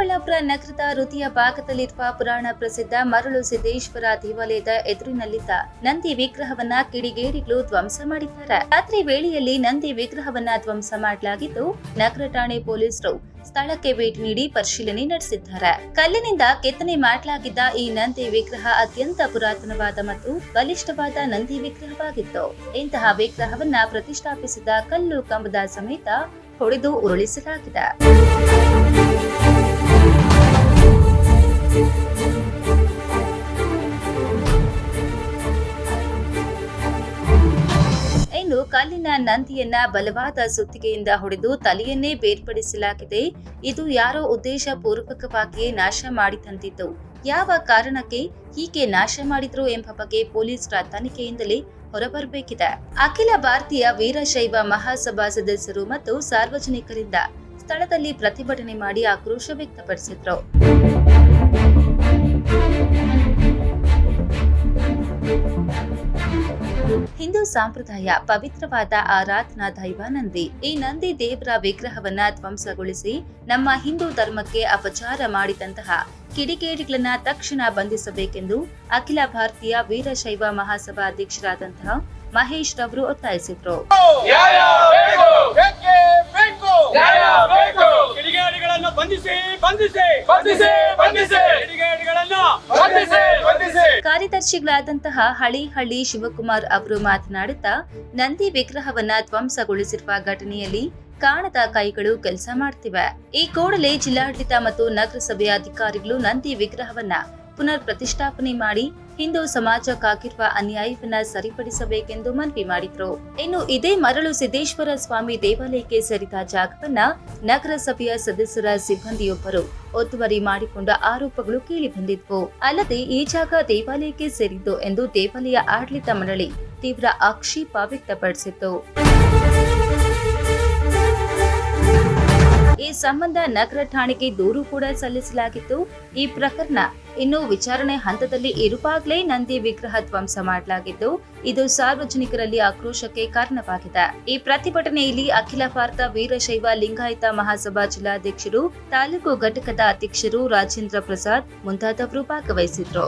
ಚಿಕ್ಕಬಳ್ಳಾಪುರ ನಗರದ ಹೃದಯ ಭಾಗದಲ್ಲಿರುವ ಪುರಾಣ ಪ್ರಸಿದ್ಧ ಮರಳು ಸಿದ್ದೇಶ್ವರ ದೇವಾಲಯದ ಎದುರಿನಲ್ಲಿದ್ದ ನಂದಿ ವಿಗ್ರಹವನ್ನ ಕಿಡಿಗೇಡಿಗಳು ಧ್ವಂಸ ಮಾಡಿದ್ದಾರೆ. ರಾತ್ರಿ ವೇಳೆಯಲ್ಲಿ ನಂದಿ ವಿಗ್ರಹವನ್ನ ಧ್ವಂಸ ಮಾಡಲಾಗಿದ್ದು, ನಗರ ಠಾಣೆ ಪೊಲೀಸರು ಸ್ಥಳಕ್ಕೆ ಭೇಟಿ ನೀಡಿ ಪರಿಶೀಲನೆ ನಡೆಸಿದ್ದಾರೆ. ಕಲ್ಲಿನಿಂದ ಕೆತ್ತನೆ ಮಾಡಲಾಗಿದ್ದ ಈ ನಂದಿ ವಿಗ್ರಹ ಅತ್ಯಂತ ಪುರಾತನವಾದ ಮತ್ತು ಬಲಿಷ್ಠವಾದ ನಂದಿ ವಿಗ್ರಹವಾಗಿತ್ತು. ಇಂತಹ ವಿಗ್ರಹವನ್ನ ಪ್ರತಿಷ್ಠಾಪಿಸಿದ ಕಲ್ಲು ಕಂಬದ ಸಮೇತ ಹೊಡೆದು ಉರುಳಿಸಲಾಗಿದೆ. ಇನ್ನು ಕಲ್ಲಿನ ನಂದಿಯನ್ನ ಬಲವಾದ ಸುತ್ತಿಗೆಯಿಂದ ಹೊಡೆದು ತಲೆಯನ್ನೇ ಬೇರ್ಪಡಿಸಲಾಗಿದೆ. ಇದು ಯಾರೋ ಉದ್ದೇಶ ಪೂರ್ವಕವಾಗಿಯೇ ನಾಶ ಮಾಡಿದಂತಿದ್ದು, ಯಾವ ಕಾರಣಕ್ಕೆ ಹೀಗೆ ನಾಶ ಮಾಡಿದ್ರು ಎಂಬ ಬಗ್ಗೆ ಪೊಲೀಸರ ತನಿಖೆಯಿಂದಲೇ ಹೊರಬರಬೇಕಿದೆ. ಅಖಿಲ ಭಾರತೀಯ ವೀರಶೈವ ಮಹಾಸಭಾ ಸದಸ್ಯರು ಮತ್ತು ಸಾರ್ವಜನಿಕರಿಂದ ಸ್ಥಳದಲ್ಲಿ ಪ್ರತಿಭಟನೆ ಮಾಡಿ ಆಕ್ರೋಶ ವ್ಯಕ್ತಪಡಿಸಿದ್ರು. ಹಿಂದೂ ಸಂಪ್ರದಾಯ ಪವಿತ್ರವಾದ ಆರಾಧನಾ ದೈವ ನಂದಿ. ಈ ನಂದಿ ದೇವರ ವಿಗ್ರಹವನ್ನ ಧ್ವಂಸಗೊಳಿಸಿ ನಮ್ಮ ಹಿಂದೂ ಧರ್ಮಕ್ಕೆ ಅಪಚಾರ ಮಾಡಿದಂತಹ ಕಿಡಿಗೇಡಿಗಳನ್ನ ತಕ್ಷಣ ಬಂಧಿಸಬೇಕೆಂದು ಅಖಿಲ ಭಾರತೀಯ ವೀರಶೈವ ಮಹಾಸಭಾ ಅಧ್ಯಕ್ಷರಾದಂತಹ ಮಹೇಶ್ ರವರು ಒತ್ತಾಯಿಸಿದ್ರು. ಕಾರ್ಯದರ್ಶಿಗಳಾದಂತಹ ಹಳಿಹಳ್ಳಿ ಶಿವಕುಮಾರ್ ಅವರು ಮಾತನಾಡುತ್ತಾ, ನಂದಿ ವಿಗ್ರಹವನ್ನ ಧ್ವಂಸಗೊಳಿಸಿರುವ ಘಟನೆಯಲ್ಲಿ ಕಾಣದ ಕೈಗಳು ಕೆಲಸ ಮಾಡ್ತಿವೆ. ಈ ಕೂಡಲೇ ಜಿಲ್ಲಾಡಳಿತ ಮತ್ತು ನಗರಸಭೆಯ ಅಧಿಕಾರಿಗಳು ನಂದಿ ವಿಗ್ರಹವನ್ನ ಪುನರ್ ಪ್ರತಿಷ್ಠಾಪನೆ ಮಾಡಿ ಹಿಂದೂ ಸಮಾಜಕ್ಕಾಗಿರುವ ಅನ್ಯಾಯವನ್ನ ಸರಿಪಡಿಸಬೇಕೆಂದು ಮನವಿ ಮಾಡಿದ್ರು. ಇನ್ನು ಇದೇ ಮರಳು ಸಿದ್ದೇಶ್ವರ ಸ್ವಾಮಿ ದೇವಾಲಯಕ್ಕೆ ಸೇರಿದ ಜಾಗವನ್ನ ನಗರಸಭೆಯ ಸದಸ್ಯರ ಸಿಬ್ಬಂದಿಯೊಬ್ಬರು ಒತ್ತುವರಿ ಮಾಡಿಕೊಂಡ ಆರೋಪಗಳು ಕೇಳಿ ಬಂದಿದ್ವು. ಅಲ್ಲದೆ ಈ ಜಾಗ ದೇವಾಲಯಕ್ಕೆ ಸೇರಿದ್ದು ಎಂದು ದೇವಾಲಯ ಆಡಳಿತ ಮಂಡಳಿ ತೀವ್ರ ಆಕ್ಷೇಪ ವ್ಯಕ್ತಪಡಿಸಿತ್ತು. ಈ ಸಂಬಂಧ ನಗರ ಠಾಣೆಗೆ ದೂರು ಕೂಡ ಸಲ್ಲಿಸಲಾಗಿತ್ತು. ಈ ಪ್ರಕರಣ ಇನ್ನು ವಿಚಾರಣೆ ಹಂತದಲ್ಲಿ ಇರುವಾಗಲೇ ನಂದಿ ವಿಗ್ರಹ ಧ್ವಂಸ ಮಾಡಲಾಗಿದ್ದು, ಇದು ಸಾರ್ವಜನಿಕರಲ್ಲಿ ಆಕ್ರೋಶಕ್ಕೆ ಕಾರಣವಾಗಿದೆ. ಈ ಪ್ರತಿಭಟನೆಯಲ್ಲಿ ಅಖಿಲ ಭಾರತ ವೀರಶೈವ ಲಿಂಗಾಯತ ಮಹಾಸಭಾ ಜಿಲ್ಲಾಧ್ಯಕ್ಷರು, ತಾಲೂಕು ಘಟಕದ ಅಧ್ಯಕ್ಷರು ರಾಜೇಂದ್ರ ಪ್ರಸಾದ್ ಮುಂತಾದವರು ಭಾಗವಹಿಸಿದ್ರು.